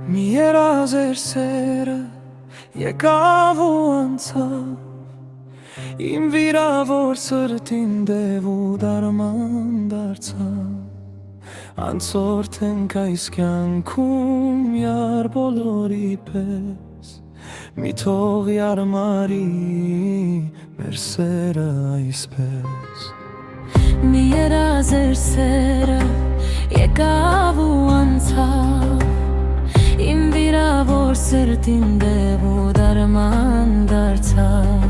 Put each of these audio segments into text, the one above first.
Մի երազեր սերը եկավ ու անցավ Իմ վիրավոր սրտին դև ու դարման դարձավ Անցորդ ենք այս կյանքում յար բոլորի պես Մի թող յարմարի մեր սերը այսպես Մի երազեր սերը եկավ ու անցավ Իմ վիրավոր սրտին դև ու դարման դարձավ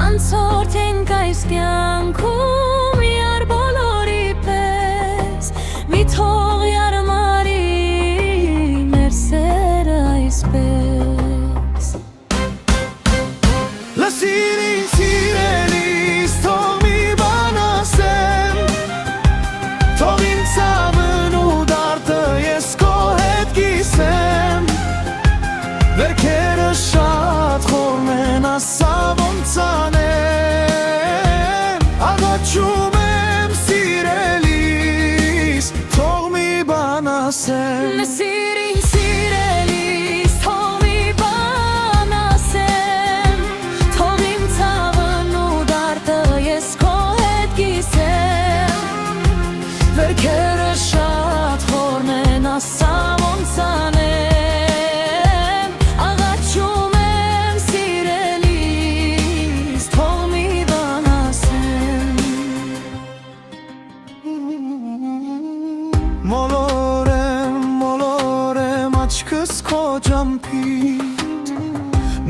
Անցորդ ենք այս կյանքում յար բոլորի պես Մի թող յարմարի մեր սերը այսպես Լսիր ինձ սիրելիս, թող մի բան ասեմ Թող իմ ցավն ու դարդը ես քո հետ կիսեմ Վերքերը շատ խորն են, ասա ոնց անեմ Աղաչում եմ սիրելիս, թող մի բան ասեմ Լսիր ինձ սիրելիս, թող մի բան ասեմ Թող իմ ցավն ու դարդը ես քո հետ կիսեմ Վերքերը շատ խորն են, ասա ոնց անեմ Աղաչում եմ սիրելիս, թող մի բան ասեմ Մոլորեմ աչքս քո ջամփին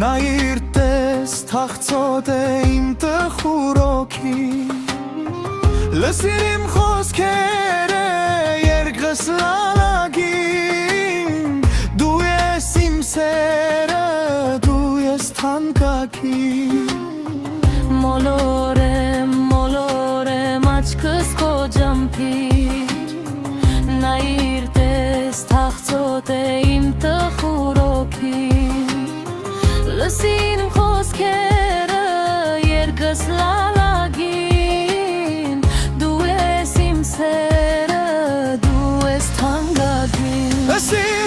Նայիր տես թախծոտ է իմ տխուր օքին Լսիր իմ խոսքերը երկրս լալագին Դու ես իմ սերը, դու ես թանկագին Մոլորեմ աչքս քո ջամփին Նայիր տես թախծոտ է իմ տխուր օքին Լսիր իմ խոսքերը երկրս լալագին Դու ես իմ սերը, դու ես թանկագին Լսիր